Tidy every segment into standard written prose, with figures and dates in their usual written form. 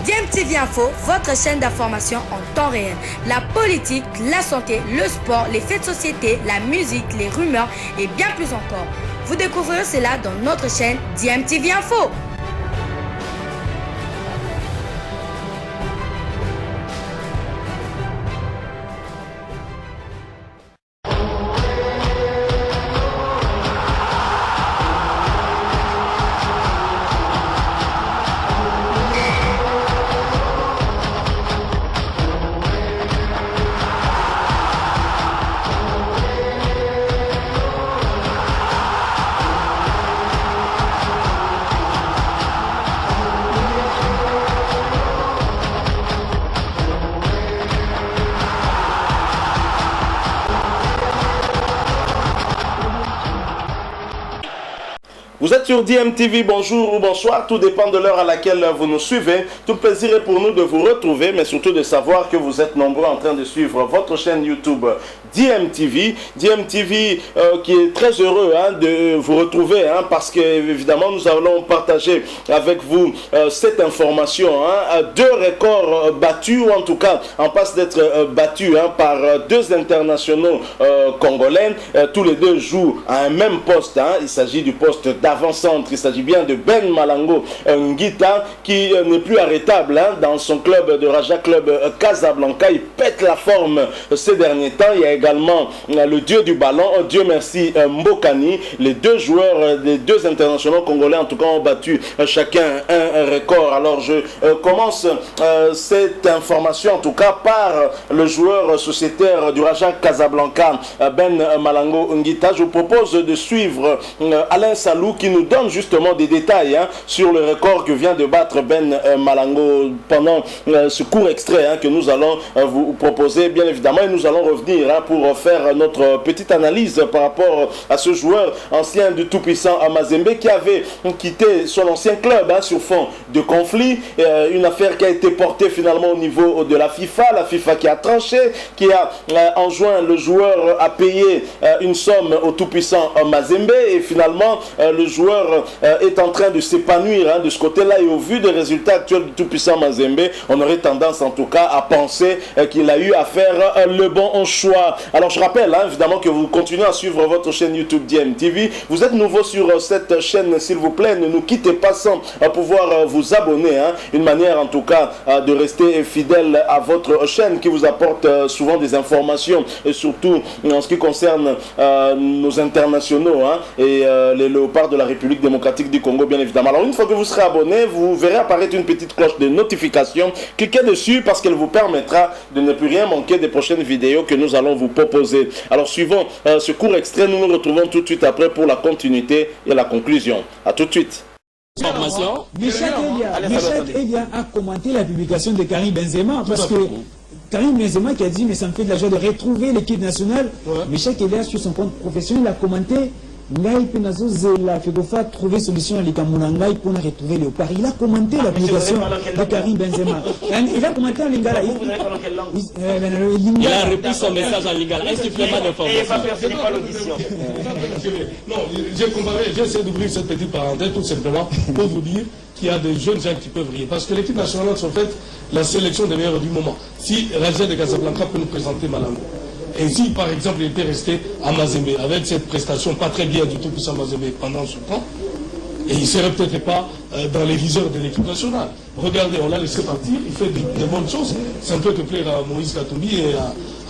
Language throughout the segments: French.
DMTV Info, votre chaîne d'information en temps réel. La politique, la santé, le sport, les faits de société, la musique, les rumeurs et bien plus encore. Vous découvrirez cela dans notre chaîne DMTV Info. Vous êtes sur DMTV, bonjour ou bonsoir, tout dépend de l'heure à laquelle vous nous suivez. Tout plaisir est pour nous de vous retrouver, mais surtout de savoir que vous êtes nombreux en train de suivre votre chaîne YouTube DMTV. DMTV qui est très heureux de vous retrouver, parce que évidemment nous allons partager avec vous cette information. 2 records battus, ou en tout cas en passe d'être battus par 2 internationaux congolais. Tous les 2 jouent à un même poste. Il s'agit du poste d'avant-centre. Il s'agit bien de Ben Malango Ngita qui n'est plus arrêtable dans son club de Raja Club Casablanca. Il pète la forme ces derniers temps. Il y a également le dieu du ballon, Dieu merci, Mbokani. Les 2 joueurs, les 2 internationaux congolais en tout cas ont battu chacun un record. Alors je commence cette information en tout cas par le joueur sociétaire du Raja Casablanca, Ben Malango Ngita. Je vous propose de suivre Alain Salou qui nous donne justement des détails sur le record que vient de battre Ben Malango pendant ce court extrait que nous allons vous proposer bien évidemment, et nous allons revenir pour faire notre petite analyse par rapport à ce joueur ancien du tout-puissant Mazembe qui avait quitté son ancien club sur fond de conflit, une affaire qui a été portée finalement au niveau de la FIFA qui a tranché, qui a enjoint le joueur à payer une somme au tout-puissant Mazembe, et finalement le joueur est en train de s'épanouir de ce côté-là, et au vu des résultats actuels du tout-puissant Mazembe, on aurait tendance en tout cas à penser qu'il a eu à faire le bon choix. Alors je rappelle évidemment que vous continuez à suivre votre chaîne YouTube DMTV. Vous êtes nouveau sur cette chaîne, s'il vous plaît, ne nous quittez pas sans pouvoir vous abonner. Une manière en tout cas de rester fidèle à votre chaîne qui vous apporte souvent des informations, et surtout en ce qui concerne nos internationaux et les léopards de la République démocratique du Congo, bien évidemment. Alors une fois que vous serez abonné, vous verrez apparaître une petite cloche de notification. Cliquez dessus parce qu'elle vous permettra de ne plus rien manquer des prochaines vidéos que nous allons vous proposer. Alors suivons ce court extrait, nous nous retrouvons tout de suite après pour la continuité et la conclusion. A tout de suite. Michel Elia a commenté la publication de Karim Benzema parce que Karim Benzema qui a dit mais ça me fait de la joie de retrouver l'équipe nationale. Michel Elia sur son compte professionnel a commenté Ngai Penazo Zela Fegofa trouver solution à l'Ikamunangai pour retrouver Léopard. Il a commenté la publication de Karim Benzema. Il a commenté en lingala. Il a repris son message en lingala. Un supplément d'information. Non, j'ai essayé d'ouvrir cette petite parenthèse tout simplement pour vous dire qu'il y a des jeunes gens qui peuvent briller. Parce que l'équipe nationale, c'est en fait la sélection des meilleurs du moment. Si Raja de Casablanca peut nous présenter Malango, et si par exemple il était resté à Mazembe avec cette prestation pas très bien du tout pour Mazembe pendant ce temps, et il ne serait peut-être pas dans les viseurs de l'équipe nationale. Regardez, on l'a laissé partir, il fait de bonnes choses. Ça ne peut que plaire à Moïse Katumbi et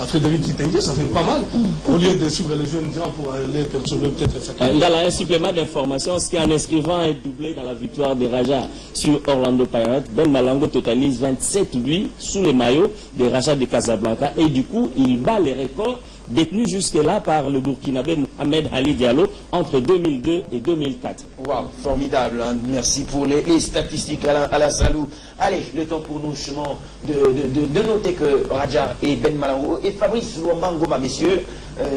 à Frédéric Kitenge, ça fait pas mal. Au lieu de suivre les jeunes gens pour aller percevoir peut-être ça. Il y a un supplément d'information, ce qui en inscrivant est doublé dans la victoire de Raja sur Orlando Pirates. Ben Malango totalise 27 buts sous les maillots de Raja de Casablanca, et du coup il bat les records détenu jusque-là par le Burkinabé Ahmed Ali Diallo entre 2002 et 2004. Waouh, formidable, merci pour les statistiques à la Salou. Allez, le temps pour nous justement de noter que Raja et Ben Malango et Fabrice Luambangoma, messieurs,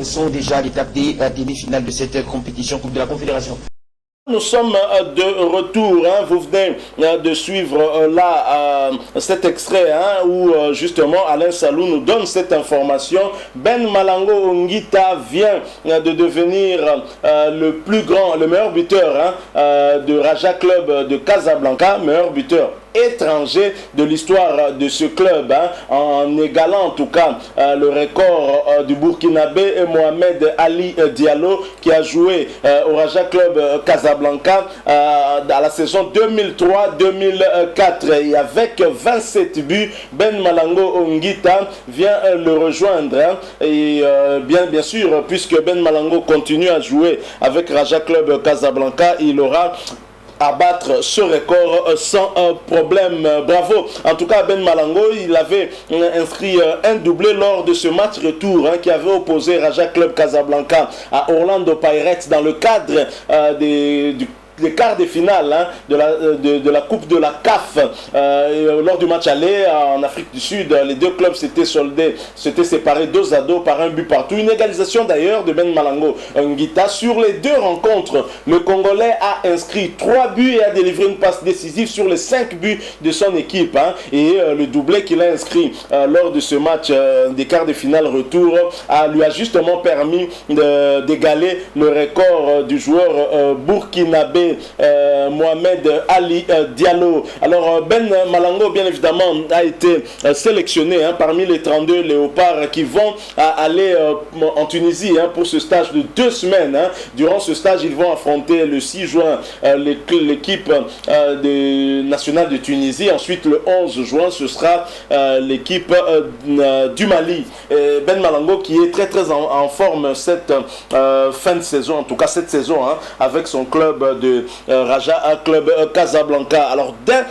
sont déjà à l'étape des demi-finales de cette compétition Coupe de la Confédération. Nous sommes de retour, vous venez de suivre là cet extrait où justement Alain Salou nous donne cette information. Ben Malango Ngita vient de devenir le meilleur buteur de Raja Club de Casablanca, meilleur buteur étranger de l'histoire de ce club, en égalant en tout cas le record du Burkinabé Mohamed Ali Diallo, qui a joué au Raja Club Casablanca dans la saison 2003-2004. Et avec 27 buts, Ben Malango Ongita vient le rejoindre. Et bien sûr, puisque Ben Malango continue à jouer avec Raja Club Casablanca, il aura à battre ce record sans problème. Bravo. En tout cas, Ben Malango, il avait inscrit un doublé lors de ce match retour qui avait opposé Raja Club Casablanca à Orlando Pirates dans le cadre des quarts de finale de la Coupe de la CAF. Lors du match aller en Afrique du Sud, les deux clubs s'étaient séparés 2-2 par un but partout. Une égalisation d'ailleurs de Ben Malango Ngita. Sur les deux rencontres, le Congolais a inscrit 3 buts et a délivré une passe décisive sur les 5 buts de son équipe. Et le doublé qu'il a inscrit lors de ce match des quarts de finale retour lui a justement permis d'égaler le record du joueur burkinabé Mohamed Ali Diallo. Alors Ben Malango bien évidemment a été sélectionné parmi les 32 léopards qui vont aller en Tunisie pour ce stage de 2 semaines. Durant ce stage, ils vont affronter le 6 juin l'équipe nationale de Tunisie. Ensuite le 11 juin ce sera l'équipe du Mali. Ben Malango qui est très en forme cette fin de saison, en tout cas cette saison, avec son club de Raja Club Casablanca. Alors d'un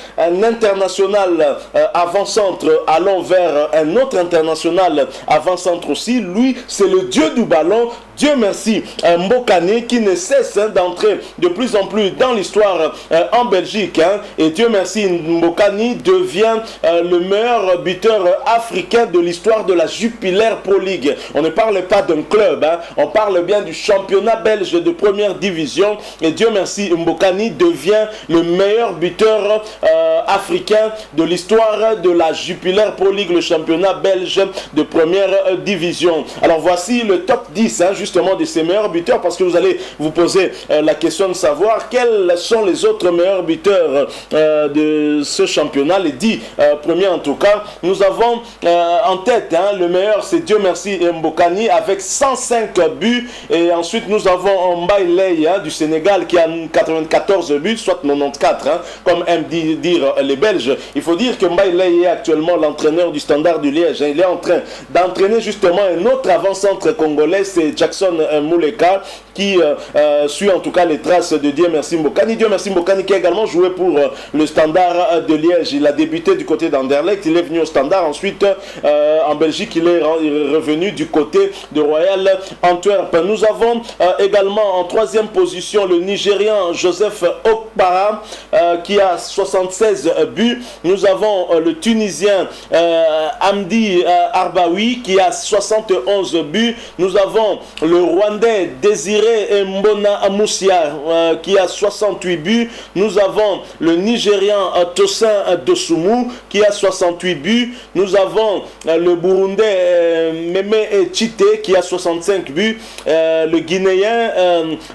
international avant-centre, allons vers un autre international avant-centre aussi. Lui, c'est le dieu du ballon. Dieu merci, Mbokani, qui ne cesse d'entrer de plus en plus dans l'histoire en Belgique. Et Dieu merci, Mbokani devient le meilleur buteur africain de l'histoire de la Jupiler Pro League. On ne parle pas d'un club, on parle bien du championnat belge de première division. Et Dieu merci, Mbokani devient le meilleur buteur africain de l'histoire de la Jupiler Pro League, le championnat belge de première division. Alors voici le top 10 justement de ces meilleurs buteurs, parce que vous allez vous poser la question de savoir quels sont les autres meilleurs buteurs de ce championnat. Les 10 premiers en tout cas. Nous avons en tête le meilleur, c'est Dieu merci Mbokani avec 105 buts. Et ensuite nous avons Mbaye Leye du Sénégal qui a 94 buts, soit 94 comme aiment dire les Belges. Il faut dire que Mbaye Leye est actuellement l'entraîneur du Standard du Liège. Il est en train d'entraîner justement un autre avant-centre congolais, c'est Jackson Mouleka, qui suit en tout cas les traces de Dieu merci Mbokani. Dieu merci Mbokani qui a également joué pour le Standard de Liège. Il a débuté du côté d'Anderlecht, il est venu au Standard, ensuite en Belgique il est revenu du côté de Royal Antwerp. Nous avons également en 3e position le Nigérian Joseph Okpara qui a 76 buts. Nous avons le Tunisien Hamdi Arbaoui qui a 71 buts. Nous avons le Rwandais Désiré Mbona Amoussia qui a 68 buts. Nous avons le Nigérian Tosin Dosumu qui a 68 buts. Nous avons le Burundais Meme Chite qui a 65 buts. Le Guinéen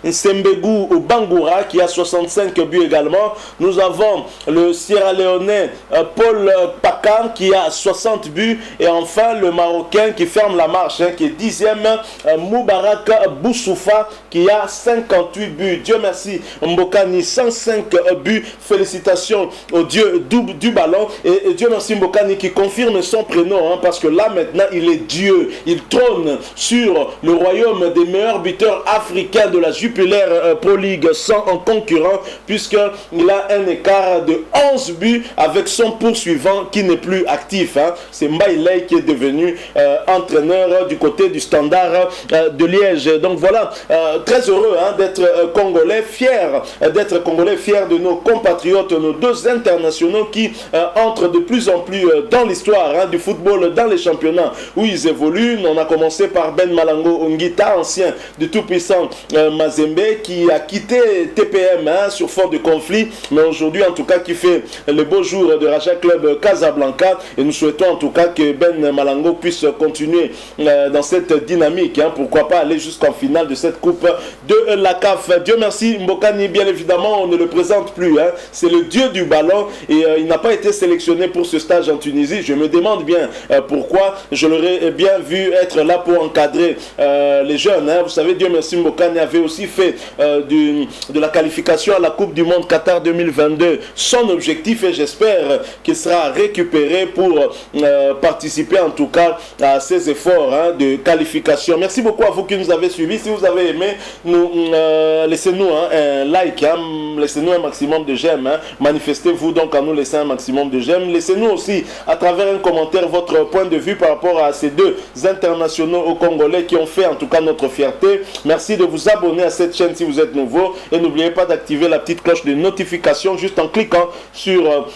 Nsembegu Bangoura qui a 65 buts également. Nous avons le Sierra-Léonais Paul Pakan qui a 60 buts. Et enfin le Marocain qui ferme la marche, qui est 10e, Moubarak Boussoufa qui a 58 buts. Dieu merci Mbokani, 105 buts. Félicitations au Dieu du ballon. Et Dieu merci Mbokani qui confirme son prénom, parce que là maintenant il est Dieu. Il trône sur le royaume des meilleurs buteurs africains de la Jupiler Pro League sans un concurrent, puisqu'il a un écart de 11 buts avec son poursuivant qui n'est plus actif. C'est Mbaye Leye qui est devenu entraîneur du côté du Standard de Liège. Donc voilà, très heureux d'être Congolais, fier d'être Congolais, fier de nos compatriotes, nos 2 internationaux qui entrent de plus en plus dans l'histoire du football, dans les championnats où ils évoluent. On a commencé par Ben Malango Ongita, ancien de tout-puissant Mazembe, qui a quitté TPM sur fond de conflit, mais aujourd'hui en tout cas qui fait le beau jour de Raja Club Casablanca. Et nous souhaitons en tout cas que Ben Malango puisse continuer dans cette dynamique, pourquoi pas va aller jusqu'en finale de cette coupe de la CAF. Dieu merci, Mbokani, bien évidemment, on ne le présente plus. Hein. C'est le dieu du ballon et il n'a pas été sélectionné pour ce stage en Tunisie. Je me demande bien pourquoi. Je l'aurais bien vu être là pour encadrer les jeunes. Hein. Vous savez, Dieu merci, Mbokani avait aussi fait de la qualification à la Coupe du Monde Qatar 2022 son objectif et j'espère qu'il sera récupéré pour participer en tout cas à ces efforts de qualification. Merci beaucoup à vous qui nous avez suivis. Si vous avez aimé, laissez-nous un like, laissez-nous un maximum de j'aime. Manifestez-vous donc à nous laisser un maximum de j'aime. Laissez-nous aussi à travers un commentaire votre point de vue par rapport à ces deux internationaux au Congolais qui ont fait en tout cas notre fierté. Merci de vous abonner à cette chaîne si vous êtes nouveau et n'oubliez pas d'activer la petite cloche de notification juste en cliquant sur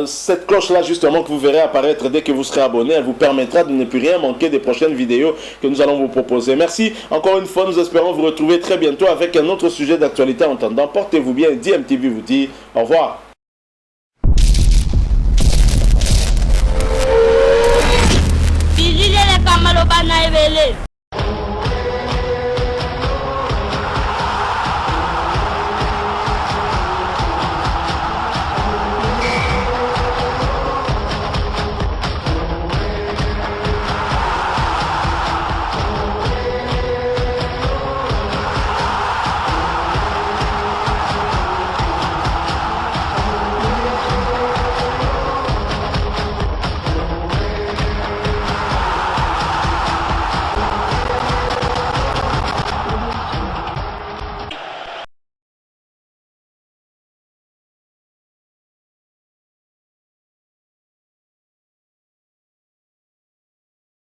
cette cloche là justement que vous verrez apparaître dès que vous serez abonné. Elle vous permettra de ne plus rien manquer des prochaines vidéos que nous allons vous proposer. Merci encore une fois, nous espérons vous retrouver très bientôt avec un autre sujet d'actualité. En attendant, portez-vous bien et DMTV vous dit au revoir.